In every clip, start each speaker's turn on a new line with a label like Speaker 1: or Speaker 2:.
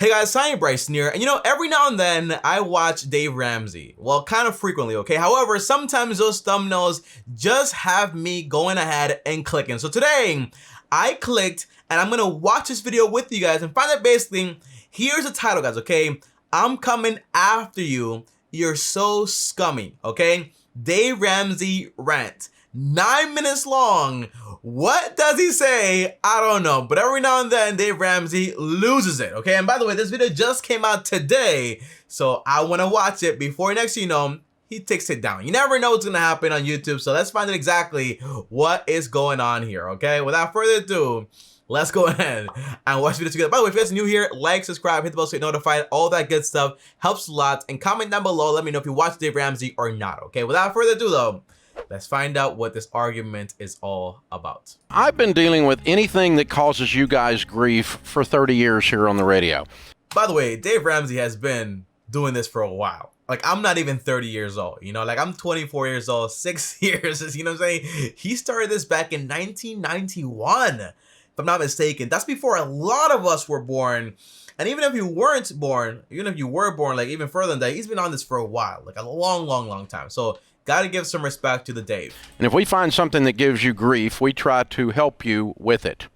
Speaker 1: Hey guys, Bryson here, and every now and then I watch Dave Ramsey. Well, kind of frequently, okay? However, sometimes those thumbnails just have me going ahead and clicking. So today, I clicked, and I'm gonna watch this video with you guys and find out basically, here's the title, guys, okay? I'm coming after you. You're so scummy, okay? Dave Ramsey rant. 9 minutes long. What does he say? I don't know. But every now and then, Dave Ramsey loses it, okay? And by the way, this video just came out today, so I want to watch it before next thing you know, he takes it down. You never know what's going to happen on YouTube, so let's find out exactly what is going on here, okay? Without further ado, let's go ahead and watch the video together. By the way, if you guys are new here, like, subscribe, hit the bell so you get notified, all that good stuff helps a lot. And comment down below, let me know if you watch Dave Ramsey or not, okay? Without further ado, though, let's find out what this argument is all about.
Speaker 2: I've been dealing with anything that causes you guys grief for 30 years here on the radio.
Speaker 1: By the way, Dave Ramsey has been doing this for a while. Like, I'm not even 30 years old, like I'm 24 years old, 6 years, you know what I'm saying? He started this back in 1991, if I'm not mistaken. That's before a lot of us were born. And even if you weren't born, even if you were born, like even further than that, he's been on this for a while, like a long time. So gotta give some respect to the Dave.
Speaker 2: And if we find something that gives you grief, we try to help you with it.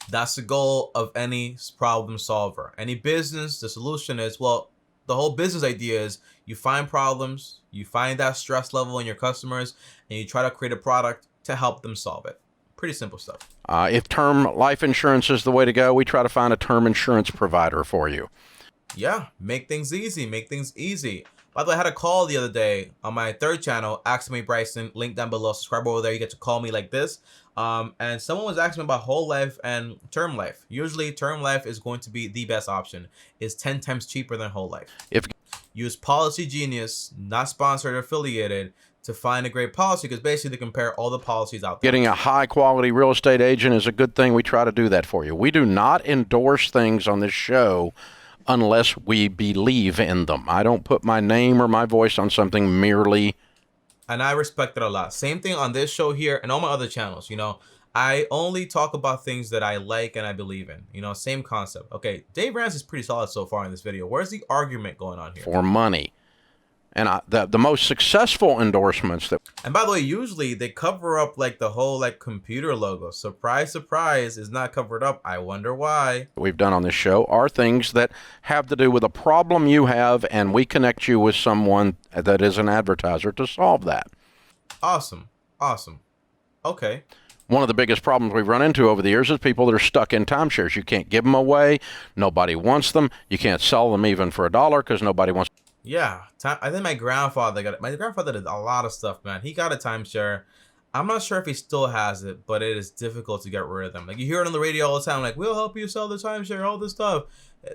Speaker 1: That's the goal of any problem solver. Any business, the solution is, well, the whole business idea is you find problems, you find that stress level in your customers, and you try to create a product to help them solve it. Pretty simple stuff.
Speaker 2: If term life insurance is the way to go, we try to find a term insurance provider for you.
Speaker 1: Yeah, make things easy, make things easy. By the way, I had a call the other day on my third channel, Ask Me Bryson, link down below, subscribe over there, you get to call me like this. And someone was asking me about whole life and term life. Usually term life is going to be the best option. It's 10 times cheaper than whole life. Use Policy Genius, not sponsored or affiliated, to find a great policy, because basically they compare all the policies out there.
Speaker 2: Getting a high quality real estate agent is a good thing. We try to do that for you. We do not endorse things on this show unless we believe in them. I don't put my name or my voice on something merely.
Speaker 1: And I respect it a lot. Same thing on this show here and all my other channels. I only talk about things that I like and I believe in. Same concept. Okay, Dave Ramsey is pretty solid so far in this video. Where's the argument going on here?
Speaker 2: For money. And the most successful endorsements that...
Speaker 1: And by the way, usually they cover up like the whole like computer logo. Surprise, surprise, is not covered up. I wonder why.
Speaker 2: We've done on this show are things that have to do with a problem you have, and we connect you with someone that is an advertiser to solve that.
Speaker 1: Awesome. Awesome. Okay.
Speaker 2: One of the biggest problems we've run into over the years is people that are stuck in timeshares. You can't give them away. Nobody wants them. You can't sell them even for $1 because nobody wants.
Speaker 1: Yeah, I think my grandfather got it. My grandfather did a lot of stuff, man. He got a timeshare. I'm not sure if he still has it, but it is difficult to get rid of them. Like, you hear it on the radio all the time, like, we'll help you sell the timeshare, all this stuff.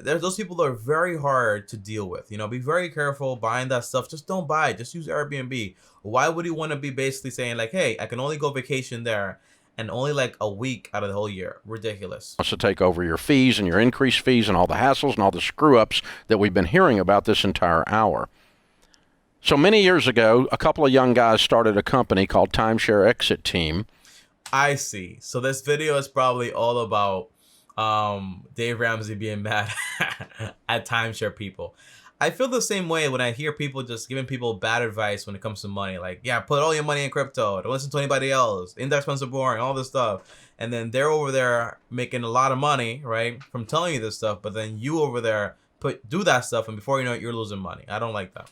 Speaker 1: There's those people that are very hard to deal with. Be very careful buying that stuff. Just don't buy it. Just use Airbnb. Why would you want to be basically saying like, hey, I can only go vacation there and only like a week out of the whole year? Ridiculous.
Speaker 2: Wants to take over your fees and your increased fees and all the hassles and all the screw-ups that we've been hearing about this entire hour. So many years ago, a couple of young guys started a company called Timeshare Exit Team.
Speaker 1: I see. So this video is probably all about Dave Ramsey being mad at timeshare people. I feel the same way when I hear people just giving people bad advice when it comes to money. Like, yeah, put all your money in crypto. Don't listen to anybody else. Index funds are boring, all this stuff. And then they're over there making a lot of money, right, from telling you this stuff. But then you over there do that stuff, and before you know it, you're losing money. I don't like that.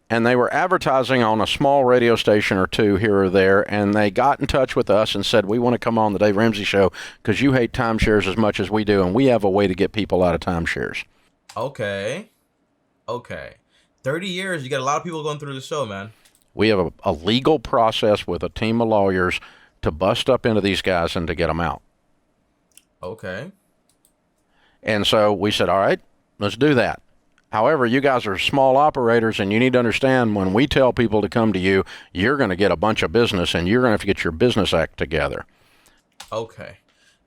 Speaker 2: And they were advertising on a small radio station or two here or there, and they got in touch with us and said, we want to come on the Dave Ramsey Show because you hate timeshares as much as we do, and we have a way to get people out of timeshares.
Speaker 1: Okay. 30 years, you got a lot of people going through the show, man.
Speaker 2: We have a legal process with a team of lawyers to bust up into these guys and to get them out.
Speaker 1: Okay.
Speaker 2: And so we said, all right, let's do that. However, you guys are small operators, and you need to understand when we tell people to come to you, you're going to get a bunch of business, and you're going to have to get your business act together.
Speaker 1: Okay.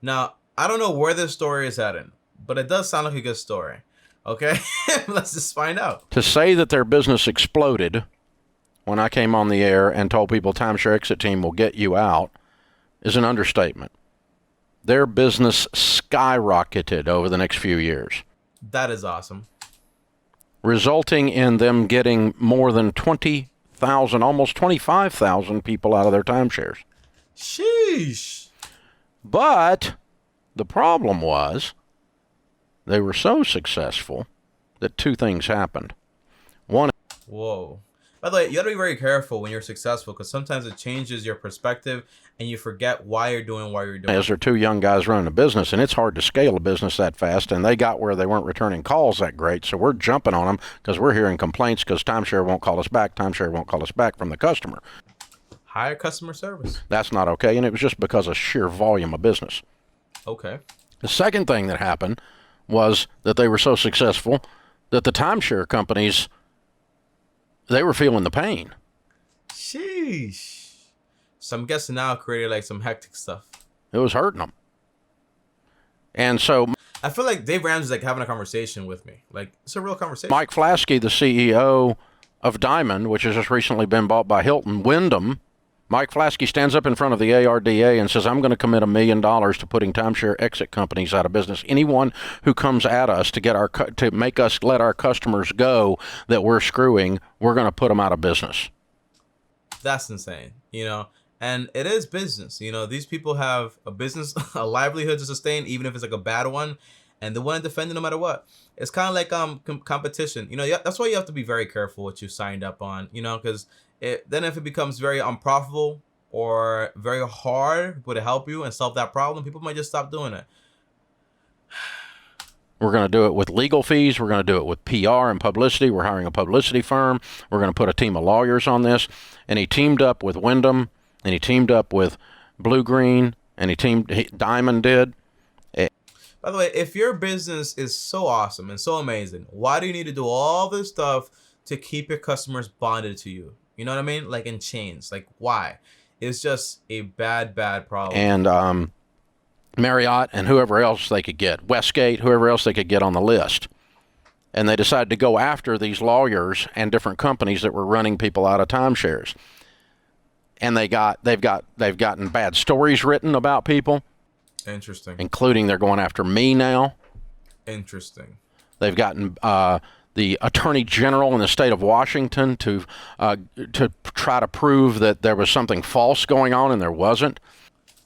Speaker 1: Now, I don't know where this story is heading, but it does sound like a good story. Okay, let's just find out.
Speaker 2: To say that their business exploded when I came on the air and told people Timeshare Exit Team will get you out is an understatement. Their business skyrocketed over the next few years.
Speaker 1: That is awesome.
Speaker 2: resulting in them getting more than 20,000, almost 25,000 people out of their timeshares.
Speaker 1: Sheesh.
Speaker 2: But the problem was they were so successful that two things happened. One,
Speaker 1: Whoa. By the way, you got to be very careful when you're successful, because sometimes it changes your perspective and you forget why you're doing what you're doing.
Speaker 2: is they're two young guys running a business, and it's hard to scale a business that fast, and they got where they weren't returning calls that great, so we're jumping on them because we're hearing complaints because timeshare won't call us back from the customer.
Speaker 1: Higher customer service.
Speaker 2: That's not okay, and it was just because of sheer volume of business.
Speaker 1: Okay.
Speaker 2: The second thing that happened was that they were so successful that the timeshare companies, they were feeling the pain.
Speaker 1: Sheesh. So I'm guessing now it created like some hectic stuff.
Speaker 2: It was hurting them. And so
Speaker 1: I feel like Dave Ramsey's like having a conversation with me. Like, it's a real conversation.
Speaker 2: Mike Flasky, the CEO of Diamond, which has just recently been bought by Hilton Wyndham, Mike Flasky stands up in front of the ARDA and says, I'm going to commit $1 million to putting timeshare exit companies out of business. Anyone who comes at us to make us let our customers go that we're screwing, we're going to put them out of business.
Speaker 1: That's insane, you know? And it is business. You know, these people have a business, a livelihood to sustain, even if it's like a bad one, and they want to defend it no matter what. It's kind of like competition. You know, that's why you have to be very careful what you signed up on, you know, because then if it becomes very unprofitable or very hard to help you and solve that problem, people might just stop doing it.
Speaker 2: We're going to do it with legal fees. We're going to do it with PR and publicity. We're hiring a publicity firm. We're going to put a team of lawyers on this. And he teamed up with Wyndham, and he teamed up with Blue Green, and Diamond did.
Speaker 1: By the way, if your business is so awesome and so amazing, why do you need to do all this stuff to keep your customers bonded to you? You know what I mean? Like in chains. Like, why? It's just a bad problem.
Speaker 2: And Marriott and whoever else they could get, Westgate, whoever else they could get on the list. And they decided to go after these lawyers and different companies that were running people out of timeshares. And they've gotten bad stories written about people.
Speaker 1: Interesting.
Speaker 2: Including they're going after me now.
Speaker 1: Interesting.
Speaker 2: They've gotten the Attorney General in the state of Washington to try to prove that there was something false going on, and there wasn't.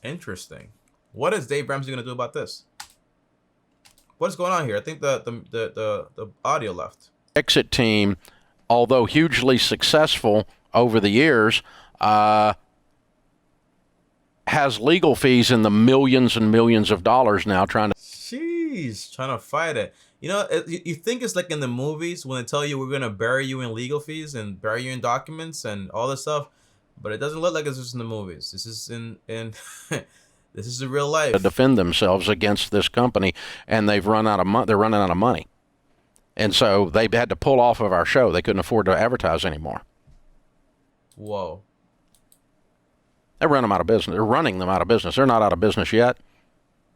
Speaker 1: Interesting. What is Dave Ramsey going to do about this? What's going on here? I think the audio left.
Speaker 2: Exit team, although hugely successful over the years, has legal fees in the millions and millions of dollars now trying
Speaker 1: to fight it. You know, you think it's like in the movies when they tell you we're going to bury you in legal fees and bury you in documents and all this stuff, but it doesn't look like it's just in the movies. This is in this is the real life.
Speaker 2: To defend themselves against this company, and they're running out of money. And so they had to pull off of our show. They couldn't afford to advertise anymore.
Speaker 1: Whoa.
Speaker 2: They run them out of business. They're running them out of business. They're not out of business yet,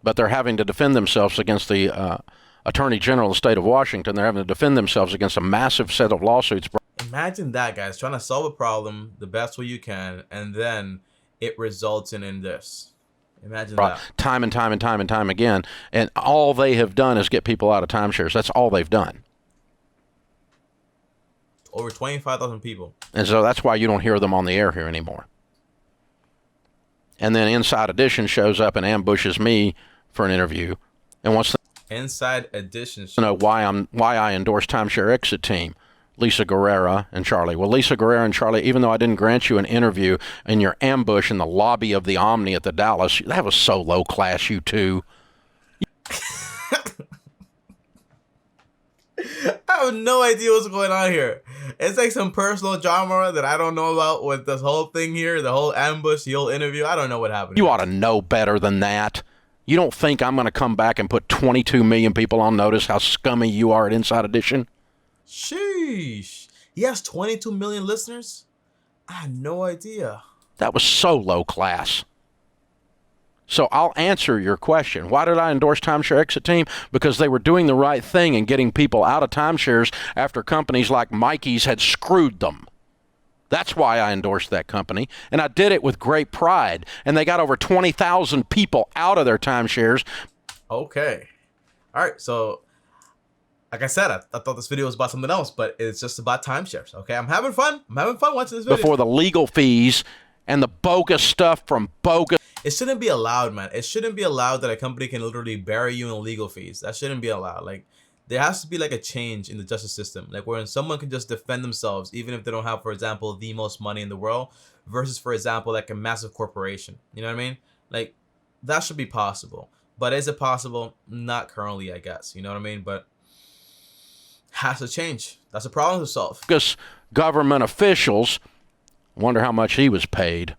Speaker 2: but they're having to defend themselves against the Attorney General of the state of Washington. They're having to defend themselves against a massive set of lawsuits.
Speaker 1: Imagine that, guys, trying to solve a problem the best way you can, and then it results in this. Imagine that.
Speaker 2: Time and time again. And all they have done is get people out of timeshares. That's all they've done.
Speaker 1: Over 25,000 people.
Speaker 2: And so that's why you don't hear them on the air here anymore. And then Inside Edition shows up and ambushes me for an interview and wants to
Speaker 1: Inside Edition
Speaker 2: know why I endorse Timeshare Exit Team, Lisa Guerrera and Charlie. Well, Lisa Guerrera and Charlie, even though I didn't grant you an interview in your ambush in the lobby of the Omni at the Dallas, that was so low class, you two.
Speaker 1: I have no idea what's going on here. It's like some personal drama that I don't know about with this whole thing here, the whole ambush, the whole interview. I don't know what happened.
Speaker 2: You ought to know better than that. You don't think I'm going to come back and put 22 million people on notice how scummy you are at Inside Edition?
Speaker 1: Sheesh. He has 22 million listeners? I had no idea.
Speaker 2: That was so low class. So I'll answer your question. Why did I endorse Timeshare Exit Team? Because they were doing the right thing and getting people out of timeshares after companies like Mikey's had screwed them. That's why I endorsed that company, and I did it with great pride. And they got over 20,000 people out of their timeshares.
Speaker 1: Okay. All right, so like I said, I thought this video was about something else, but it's just about timeshares. Okay, I'm having fun. I'm having fun watching this video.
Speaker 2: Before the legal fees and the bogus stuff from bogus.
Speaker 1: It shouldn't be allowed, man. It shouldn't be allowed that a company can literally bury you in legal fees. That shouldn't be allowed. Like, there has to be like a change in the justice system, like where someone can just defend themselves, even if they don't have, for example, the most money in the world, versus, for example, like a massive corporation. You know what I mean? Like, that should be possible. But is it possible? Not currently, I guess. You know what I mean? But has to change. That's a problem to solve.
Speaker 2: Bogus government officials. Wonder how much he was paid.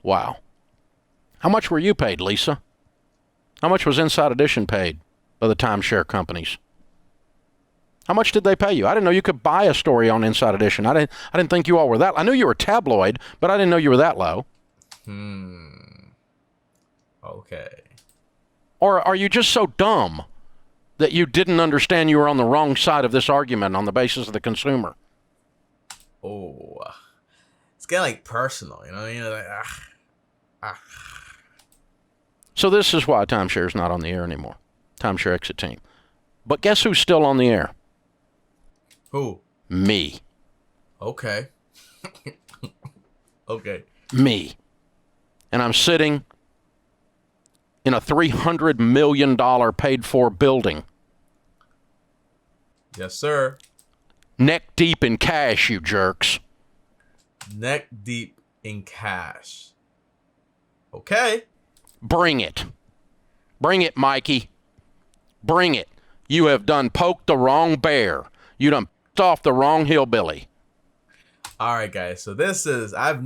Speaker 2: Wow. How much were you paid, Lisa? How much was Inside Edition paid by the timeshare companies? How much did they pay you? I didn't know you could buy a story on Inside Edition. I didn't think you all were that. I knew you were tabloid, but I didn't know you were that low.
Speaker 1: Okay.
Speaker 2: Or are you just so dumb that you didn't understand you were on the wrong side of this argument on the basis of the consumer?
Speaker 1: Oh, it's getting like personal, you know? Like,
Speaker 2: So this is why timeshare is not on the air anymore. Timeshare exit team. But guess who's still on the air?
Speaker 1: Who?
Speaker 2: Me.
Speaker 1: Okay. Okay.
Speaker 2: Me. And I'm sitting in a $300 million paid for building.
Speaker 1: Yes, sir.
Speaker 2: Neck deep in cash, you jerks.
Speaker 1: Neck deep in cash. Okay.
Speaker 2: Bring it. Bring it, Mikey. Bring it. You have done poked the wrong bear. You done pissed off the wrong hillbilly.
Speaker 1: All right, guys. So this is, I've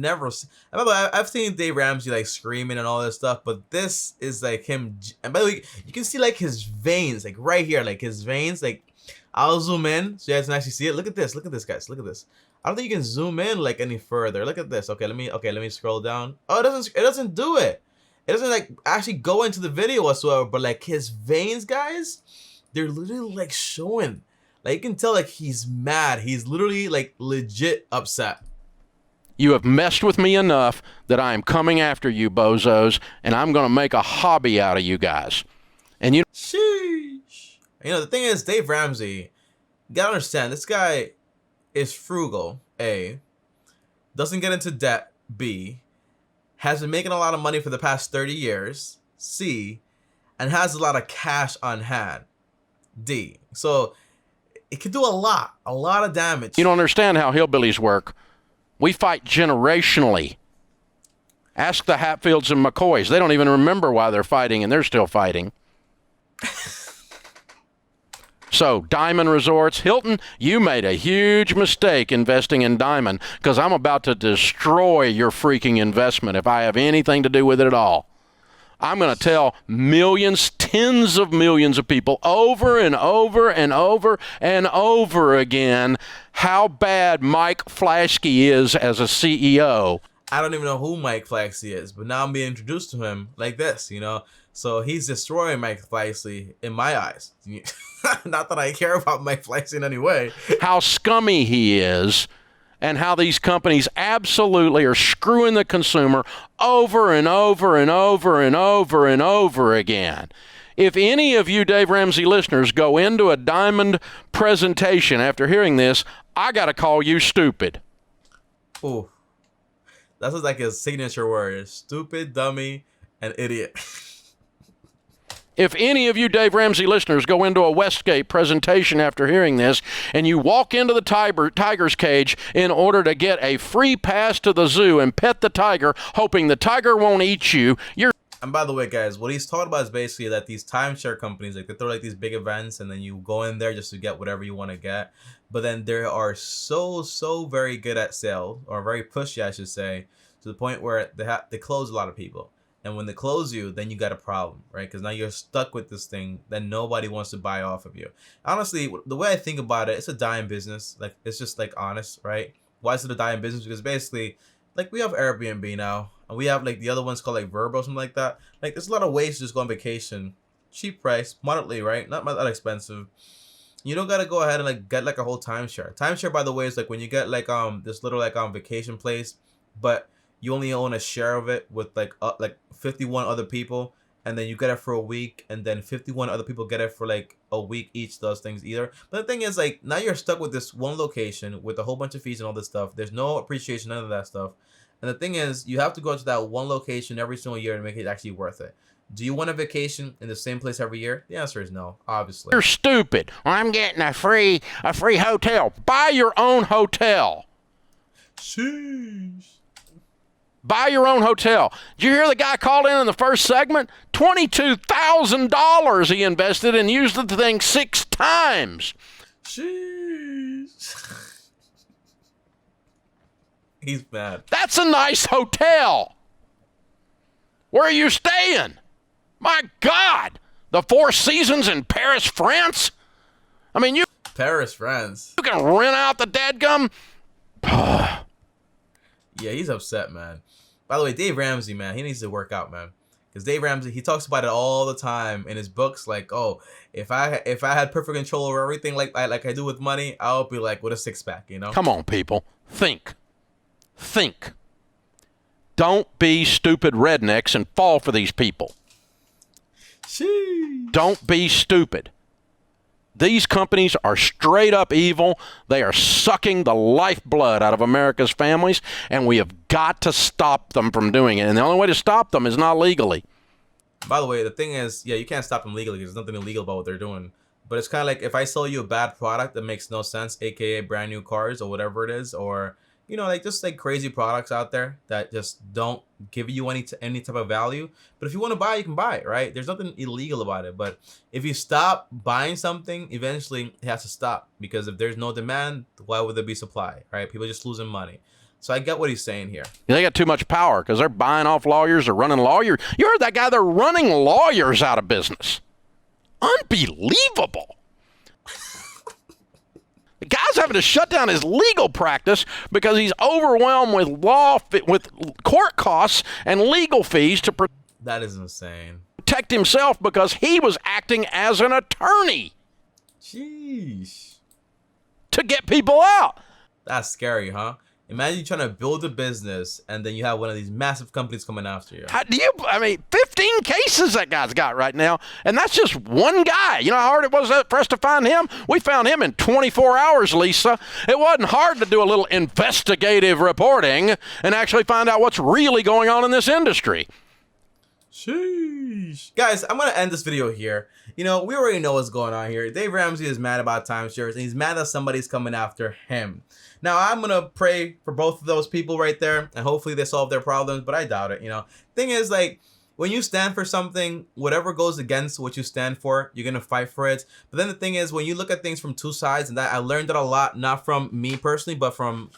Speaker 1: seen Dave Ramsey like screaming and all this stuff, but this is like him. And by the way, you can see like his veins, like right here, like his veins. Like, I'll zoom in so you guys can actually see it. Look at this. Look at this, guys. Look at this. I don't think you can zoom in like any further. Look at this. Okay, let me scroll down. Oh, it doesn't do it. It doesn't like actually go into the video whatsoever. But like his veins, guys, they're literally like showing. Like, you can tell like he's mad. He's literally like legit upset.
Speaker 2: You have messed with me enough that I am coming after you, bozos, and I'm going to make a hobby out of you guys. And you.
Speaker 1: Sheesh. You know, the thing is, Dave Ramsey, you gotta understand, this guy is frugal, A, doesn't get into debt, B, has been making a lot of money for the past 30 years, C, and has a lot of cash on hand, D. So it could do a lot of damage.
Speaker 2: You don't understand how hillbillies work. We fight generationally. Ask the Hatfields and McCoys. They don't even remember why they're fighting, and they're still fighting. So, Diamond Resorts, Hilton, you made a huge mistake investing in Diamond, because I'm about to destroy your freaking investment if I have anything to do with it at all. I'm going to tell millions, tens of millions of people over and over and over and over again how bad Mike Flaschke is as a CEO.
Speaker 1: I don't even know who Mike Flaxey is, but now I'm being introduced to him like this, you know? So he's destroying Mike Flaxey in my eyes. Not that I care about Mike Flaxey in any way.
Speaker 2: How scummy he is, and how these companies absolutely are screwing the consumer over and over and over and over and over again. If any of you Dave Ramsey listeners go into a Diamond presentation after hearing this, I got to call you stupid.
Speaker 1: Ooh. That's like his signature word. Stupid, dummy, and idiot.
Speaker 2: If any of you Dave Ramsey listeners go into a Westgate presentation after hearing this, and you walk into the tiger's cage in order to get a free pass to the zoo and pet the tiger, hoping the tiger won't eat you, you're...
Speaker 1: And by the way, guys, what he's talking about is basically that these timeshare companies, like, they throw like these big events, and then you go in there just to get whatever you want to get. But then they are so very good at sales, or very pushy, I should say, to the point where they close a lot of people. And when they close you, then you got a problem, right? Because now you're stuck with this thing that nobody wants to buy off of you. Honestly, the way I think about it, it's a dying business. Like, it's just like honest, right? Why is it a dying business? Because basically, like, we have Airbnb now, and we have like the other ones called like Verbo, something like that. Like, there's a lot of ways to just go on vacation, cheap price, moderately, right? Not that expensive. You don't gotta go ahead and like get like a whole timeshare. Timeshare, by the way, is like when you get like this little like vacation place, but you only own a share of it with like 51 other people, and then you get it for a week, and then 51 other people get it for like a week each, those things either. But the thing is, like, now you're stuck with this one location with a whole bunch of fees and all this stuff. There's no appreciation, none of that stuff. And the thing is, you have to go to that one location every single year to make it actually worth it. Do you want a vacation in the same place every year? The answer is no, obviously.
Speaker 2: You're stupid. I'm getting a free hotel. Buy your own hotel.
Speaker 1: Sheesh.
Speaker 2: Buy your own hotel. Did you hear the guy called in the first segment? $22,000 he invested and used the thing 6 times.
Speaker 1: Sheesh. He's mad.
Speaker 2: That's a nice hotel. Where are you staying? My God. The Four Seasons in Paris, France? I mean, you
Speaker 1: Paris, France.
Speaker 2: can rent out the dadgum.
Speaker 1: Yeah, he's upset, man. By the way, Dave Ramsey, man, he needs to work out, man. Because Dave Ramsey, he talks about it all the time in his books. Like, oh, if I had perfect control over everything like I do with money, I'll be like with a 6-pack, you know?
Speaker 2: Come on, people. Think. Don't be stupid rednecks and fall for these people.
Speaker 1: Sheesh.
Speaker 2: Don't be stupid. These companies are straight up evil. They are sucking the lifeblood out of America's families, and we have got to stop them from doing it. And the only way to stop them is not legally.
Speaker 1: By the way, the thing is, yeah, you can't stop them legally because there's nothing illegal about what they're doing. But it's kind of like if I sell you a bad product that makes no sense, aka brand new cars or whatever it is, or, you know, like just like crazy products out there that just don't give you any type of value. But if you want to buy, you can buy it, right? There's nothing illegal about it. But if you stop buying something, eventually it has to stop, because if there's no demand, why would there be supply, right? People just losing money. So I get what he's saying here.
Speaker 2: They got too much power because they're buying off lawyers or running lawyers. You heard that guy? They're running lawyers out of business. Unbelievable. The guy's having to shut down his legal practice because he's overwhelmed with court costs and legal fees to
Speaker 1: That is insane.
Speaker 2: protect himself because he was acting as an attorney
Speaker 1: Sheesh.
Speaker 2: to get people out.
Speaker 1: That's scary, huh? Imagine you trying to build a business and then you have one of these massive companies coming after you.
Speaker 2: 15 cases that guy's got right now, and that's just one guy. You know how hard it was for us to find him? We found him in 24 hours, Lisa. It wasn't hard to do a little investigative reporting and actually find out what's really going on in this industry.
Speaker 1: Sheesh. Guys, I'm going to end this video here. You know, we already know what's going on here. Dave Ramsey is mad about timeshares, and he's mad that somebody's coming after him. Now, I'm going to pray for both of those people right there, and hopefully they solve their problems, but I doubt it, you know. Thing is, like, when you stand for something, whatever goes against what you stand for, you're going to fight for it. But then the thing is, when you look at things from two sides, and that I learned that a lot, not from me personally, but from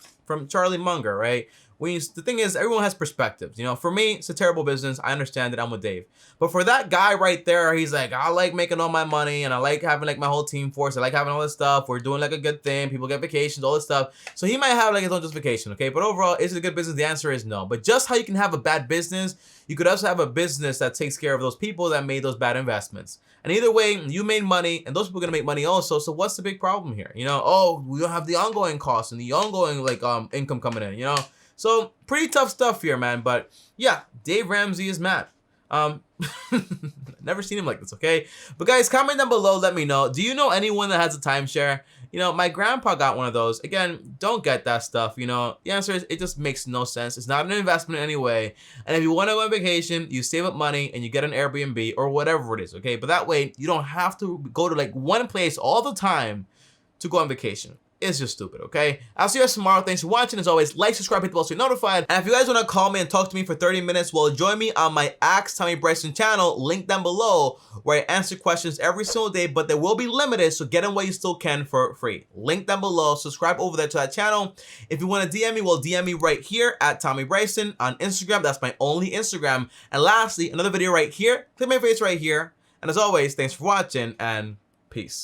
Speaker 1: Charlie Munger, right? The thing is, everyone has perspectives. You know, for me, it's a terrible business. I understand it. I'm with Dave. But for that guy right there, he's like, I like making all my money, and I like having like my whole team force. I like having all this stuff. We're doing like a good thing. People get vacations, all this stuff. So he might have like his own justification, okay? But overall, is it a good business? The answer is no. But just how you can have a bad business, you could also have a business that takes care of those people that made those bad investments. And either way, you made money, and those people are gonna make money also. So what's the big problem here? You know, oh, we don't have the ongoing costs and the ongoing like income coming in. You know. So pretty tough stuff here, man. But yeah, Dave Ramsey is mad. Never seen him like this, okay? But guys, comment down below, let me know. Do you know anyone that has a timeshare? You know, my grandpa got one of those. Again, don't get that stuff, you know. The answer is it just makes no sense. It's not an investment anyway. And if you want to go on vacation, you save up money and you get an Airbnb or whatever it is, okay? But that way, you don't have to go to like one place all the time to go on vacation. It's just stupid, okay? I'll see you guys tomorrow. Thanks for watching. As always, like, subscribe, hit the bell so you're notified. And if you guys want to call me and talk to me for 30 minutes, well, join me on my Ask Tommy Bryson channel, link down below, where I answer questions every single day, but they will be limited, so get them while you still can for free. Link down below. Subscribe over there to that channel. If you want to DM me, well, DM me right here at Tommy Bryson on Instagram. That's my only Instagram. And lastly, another video right here. Click my face right here. And as always, thanks for watching, and peace.